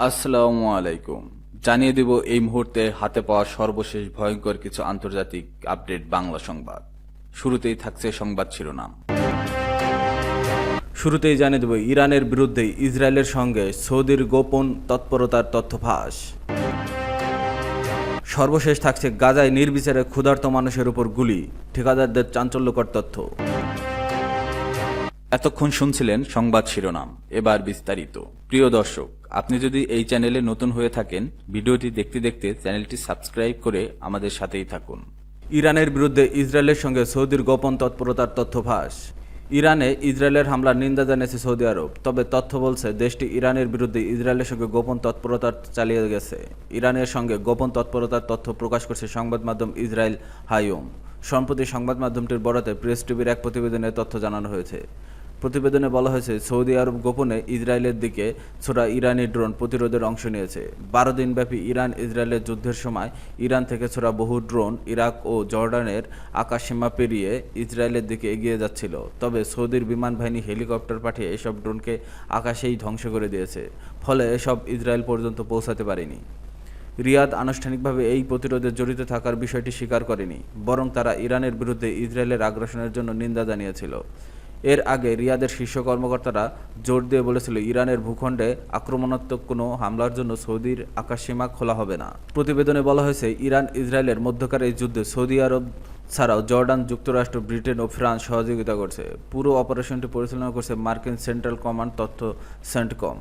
আসসালামু আলাইকুম। জানিয়ে দিব এই মুহূর্তে হাতে পাওয়া সর্বশেষ ভয়ঙ্কর কিছু আন্তর্জাতিক আপডেট বাংলা সংবাদ। শুরুতেই থাকছে সংবাদ শিরোনাম। শুরুতেই জানিয়ে দেব ইরানের বিরুদ্ধে ইসরায়েলের সঙ্গে সৌদির গোপন তৎপরতার তথ্য ফাঁস। সর্বশেষ থাকছে গাজায় নির্বিচারে ক্ষুধার্ত মানুষের উপর গুলি, ঠিকাদারদের চাঞ্চল্যকর তথ্য। এতক্ষণ শুনছিলেন সংবাদ শিরোনাম, এবার বিস্তারিত। প্রিয় দর্শক, আপনি যদি এই চ্যানেলে নতুন হয়ে থাকেন, ভিডিওটি দেখতে দেখতে চ্যানেলটি সাবস্ক্রাইব করে আমাদের সাথেই থাকুন। ইরানের বিরুদ্ধে ইসরায়েলের সঙ্গে সৌদির গোপন তৎপরতার তথ্য ফাঁস। ইরানে ইসরায়েলের হামলার নিন্দা জানিয়েছে সৌদি আরব, তবে তথ্য বলছে দেশটি ইরানের বিরুদ্ধে ইসরায়েলের সঙ্গে গোপন তৎপরতা চালিয়ে গেছে। ইরানের সঙ্গে গোপন তৎপরতার তথ্য প্রকাশ করছে সংবাদ মাধ্যম ইসরায়েল হাইওম। সম্প্রতি সংবাদ মাধ্যমটির বরাতে প্রেস টিভির এক প্রতিবেদনে তথ্য জানানো হয়েছে। প্রতিবেদনে বলা হয়েছে, সৌদি আরব গোপনে ইসরায়েলের দিকে ছোড়া ইরানি ড্রোন প্রতিরোধের অংশ নিয়েছে। 12 দিনব্যাপী ইরান ইসরায়েলের যুদ্ধের সময় ইরান থেকে ছোড়া বহু ড্রোন ইরাক ও জর্ডানের আকাশসীমা পেরিয়ে ইসরায়েলের দিকে এগিয়ে যাচ্ছিল। তবে সৌদির বিমান বাহিনী হেলিকপ্টার পাঠিয়ে এসব ড্রোনকে আকাশেই ধ্বংস করে দিয়েছে, ফলে এসব ইসরায়েল পর্যন্ত পৌঁছাতে পারেনি। রিয়াদ আনুষ্ঠানিকভাবে এই প্রতিরোধে জড়িত থাকার বিষয়টি স্বীকার করেনি, বরং তারা ইরানের বিরুদ্ধে ইসরায়েলের আগ্রাসনের জন্য নিন্দা জানিয়েছিল। এর আগে রিয়াদের শীর্ষ কর্মকর্তারা জোর দিয়ে বলেছিল, ইরানের ভূখণ্ডে আক্রমণাত্মক কোনো হামলার জন্য সৌদির আকাশসীমা খোলা হবে না। প্রতিবেদনে বলা হয়েছে, ইরান ইসরায়েলের মধ্যকার এই যুদ্ধে সৌদি আরব ছাড়াও জর্ডান, যুক্তরাষ্ট্র, ব্রিটেন ও ফ্রান্স সহযোগিতা করছে। পুরো অপারেশনটি পরিচালনা করছে মার্কিন সেন্ট্রাল কমান্ড তথ্য সেন্টকম।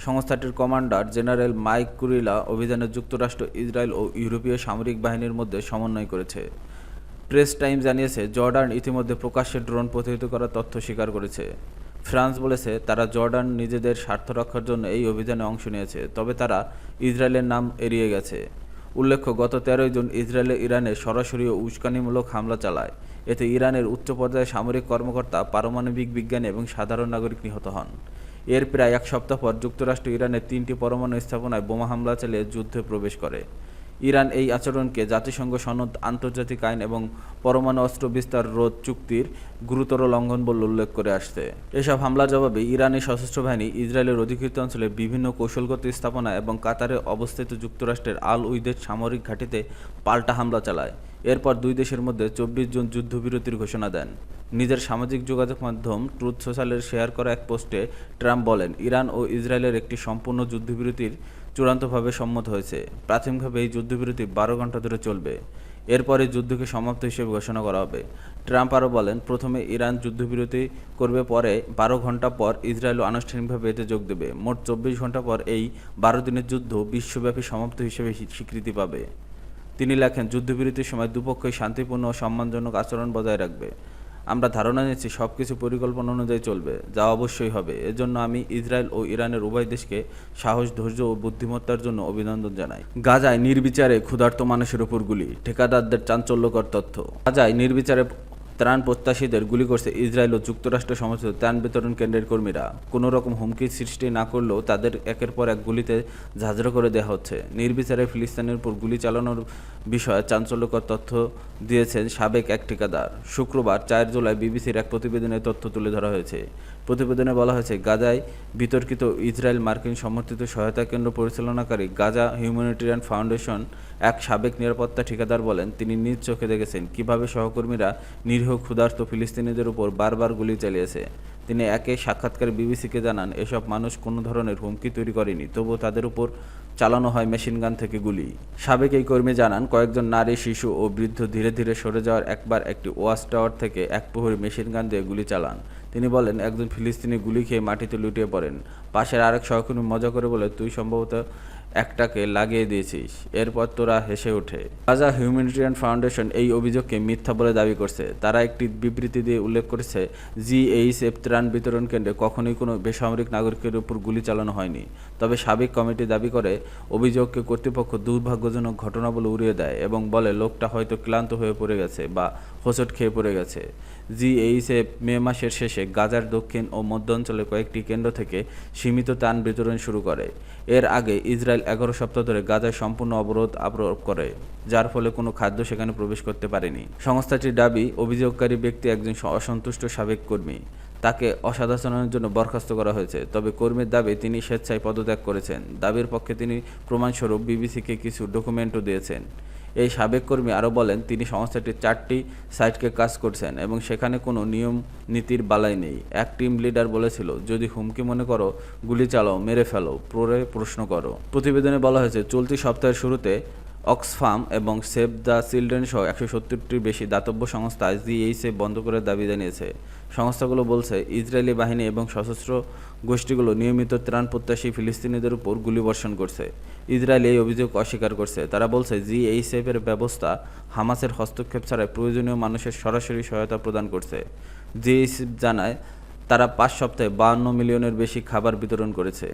সংস্থাটির কমান্ডার জেনারেল মাইক কুরিলা অভিযানে যুক্তরাষ্ট্র, ইসরায়েল ও ইউরোপীয় সামরিক বাহিনীর মধ্যে সমন্বয় করেছে। প্রেস টাইম জানিয়েছে, জর্ডান ইতিমধ্যে প্রকাশ্যে ড্রোন প্রতিহত করার তথ্য স্বীকার করেছে। ফ্রান্স বলেছে, তারা জর্ডান নিজেদের স্বার্থ রক্ষার জন্য এই অভিযানে অংশ নিয়েছে, তবে তারা ইসরায়েলের নাম এড়িয়ে গেছে। উল্লেখ্য, গত 13 জুন ইসরায়েলে ইরানে সরাসরি ও উস্কানিমূলক হামলা চালায়। এতে ইরানের উচ্চ পর্যায়ের সামরিক কর্মকর্তা, পারমাণবিক বিজ্ঞানী এবং সাধারণ নাগরিক নিহত হন। এর প্রায় এক সপ্তাহ পর যুক্তরাষ্ট্র ইরানের 3টি পরমাণু স্থাপনায় বোমা হামলা চালিয়ে যুদ্ধে প্রবেশ করে। ইরান এই আচরণকে জাতিসংঘ সনদ, আন্তর্জাতিক আইন এবং পরমাণু অস্ত্র বিস্তার রোধ চুক্তির গুরুতর লঙ্ঘন বলে উল্লেখ করে আসছে। এসব হামলার জবাবে ইরানি সশস্ত্র বাহিনী ইসরায়েলের অধিকৃত অঞ্চলে বিভিন্ন কৌশলগত স্থাপনা এবং কাতারে অবস্থিত যুক্তরাষ্ট্রের আল উইদের সামরিক ঘাঁটিতে পাল্টা হামলা চালায়। এরপর দুই দেশের মধ্যে 24 জুন যুদ্ধবিরতির ঘোষণা দেন। নিজের সামাজিক যোগাযোগ মাধ্যম ট্রুথ সোশ্যালের শেয়ার করা এক পোস্টে ট্রাম্প বলেন, ইরান ও ইসরায়েলের একটি সম্পূর্ণ যুদ্ধবিরতির চূড়ান্তভাবে সম্মত হয়েছে। প্রাথমিকভাবে এই যুদ্ধবিরতি 12 ঘন্টা ধরে চলবে। এরপরে যুদ্ধকে সমাপ্ত হিসেবে ঘোষণা করা হবে। ট্রাম্প আরও বলেন, প্রথমে ইরান যুদ্ধবিরতি করবে, পরে 12 ঘন্টা পর ইসরায়েলও আনুষ্ঠানিকভাবে এতে যোগ দেবে। মোট 24 ঘন্টা পর এই 12 দিনের যুদ্ধ বিশ্বব্যাপী সমাপ্ত হিসেবে স্বীকৃতি পাবে। তিনি লেখেন, যুদ্ধবিরতির সময় দুপক্ষই শান্তিপূর্ণ ও সম্মানজনক আচরণ বজায় রাখবে। আমরা ধারণা নিচ্ছি সবকিছু পরিকল্পনা অনুযায়ী চলবে, যা অবশ্যই হবে। এজন্য আমি ইসরায়েল ও ইরানের উভয় দেশকে সাহস, ধৈর্য ও বুদ্ধিমত্তার জন্য অভিনন্দন জানাই। গাজায় নির্বিচারে ক্ষুধার্ত মানুষের উপর গুলি, ঠিকাদারদের চাঞ্চল্যকর তথ্য। গাজায় নির্বিচারে ত্রাণ প্রত্যাশীদের গুলি করছে ইসরায়েল ও যুক্তরাষ্ট্র সমর্থিত ত্রাণ বিতরণ কেন্দ্রের কর্মীরা। কোনো রকম হুমকি সৃষ্টি না করলেও তাদের একের পর এক গুলিতে ঝাঁঝরা করে দেওয়া হচ্ছে। নির্বিচারে ফিলিস্তিনের উপর গুলি চালানোর বিষয়ে চাঞ্চল্যকর তথ্য দিয়েছেন সাবেক এক ঠিকাদার। শুক্রবার 4 জুলাই বিবিসির এক প্রতিবেদনে তথ্য তুলে ধরা হয়েছে। প্রতিবেদনে বলা হয়েছে, গাজায় বিতর্কিত ইসরায়েল মার্কিন সমর্থিত সহায়তা কেন্দ্র পরিচালনাকারী গাজা হিউম্যানিটেরিয়ান ফাউন্ডেশন এক সাবেক নিরাপত্তা ঠিকাদার বলেন, তিনি নিজ চোখে দেখেছেন কীভাবে সহকর্মীরা নিরীহ ক্ষুধার্ত ফিলিস্তিনিদের উপর বারবার গুলি চালিয়েছে। তিনি একে সাক্ষাৎকারে বিবিসিকে জানান, এসব মানুষ কোনো ধরনের হুমকি তৈরি করেনি, তবুও তাদের উপর চালানো হয় মেশিনগান থেকে গুলি। সাবেক এই কর্মী জানান, কয়েকজন নারী, শিশু ও বৃদ্ধ ধীরে ধীরে সরে যাওয়ার একবার একটি ওয়াচ টাওয়ার থেকে এক প্রহরী মেশিনগান দিয়ে গুলি চালান। তিনি বলেন, একজন ফিলিস্তিনি গুলি খেয়ে মাটিতে লুটিয়ে পড়েন। পাশের আরেক সহকর্মী মজা করে বলে, তুই সম্ভবত একটাকে লাগিয়ে দিয়েছিস, এরপর তোরা হেসে ওঠে। গাজা হিউম্যানিটেরিয়ান ফাউন্ডেশন এই অভিযোগকে মিথ্যা বলে দাবি করছে। তারা একটি বিবৃতি দিয়ে উল্লেখ করেছে, জিএইচএফ ত্রাণ বিতরণ কেন্দ্রে কখনোই কোনো বেসামরিক নাগরিকের উপর গুলি চালানো হয়নি। তবে সাবেক কমিটি দাবি করে, অভিযোগকে কর্তৃপক্ষ দুর্ভাগ্যজনক ঘটনা বলে উড়িয়ে দেয় এবং বলে লোকটা হয়তো ক্লান্ত হয়ে পড়ে গেছে বা হোঁচট খেয়ে পড়ে গেছে। জিএইচএফ মে মাসের শেষে গাজার দক্ষিণ ও মধ্য অঞ্চলে কয়েকটি কেন্দ্র থেকে সীমিত ত্রাণ বিতরণ শুরু করে। এর আগে ইসরায়েল 11 সপ্তাহ ধরে গাজায় সম্পূর্ণ অবরোধ আরোপ করে, যার ফলে কোনো খাদ্য সেখানে প্রবেশ করতে পারেনি। সংস্থাটির দাবি, অভিযোগকারী ব্যক্তি একজন অসন্তুষ্ট সাবেক কর্মী। তাকে অসাধারণের জন্য বরখাস্ত করা হয়েছে। তবে কর্মীর দাবি তিনি স্বেচ্ছায় পদত্যাগ করেছেন। দাবির পক্ষে তিনি প্রমাণস্বরূপ বিবিসিকে কিছু ডকুমেন্টও দিয়েছেন। এই সাবেক কর্মী আরও বলেন, তিনি সংস্থাটির 4টি সাইটকে কাজ করছেন এবং সেখানে কোনো নিয়ম নীতির বালাই নেই। এক টিম লিডার বলেছিল, যদি হুমকি মনে করো, গুলি চালাও, মেরে ফেলো, পরে প্রশ্ন করো। প্রতিবেদনে বলা হয়েছে, চলতি সপ্তাহের শুরুতে অক্সফাম এবং সেভ দ্য চিলড্রেন সহ 170টির বেশি দাতব্য সংস্থা জিএইচএফ বন্ধ করার দাবি জানিয়েছে। সংস্থাগুলো বলছে, ইসরায়েলি বাহিনী এবং সশস্ত্র গোষ্ঠীগুলো নিয়মিত ত্রাণ প্রত্যাশী ফিলিস্তিনিদের উপর গুলিবর্ষণ করছে। ইসরায়েল এই অভিযোগ অস্বীকার করছে। তারা বলছে, জিএইচএফের ব্যবস্থা হামাসের হস্তক্ষেপ ছাড়াই প্রয়োজনীয় মানুষের সরাসরি সহায়তা প্রদান করছে। জিএইচএফ জানায়, তারা 5 সপ্তাহে 52 মিলিয়নের বেশি খাবার বিতরণ করেছে।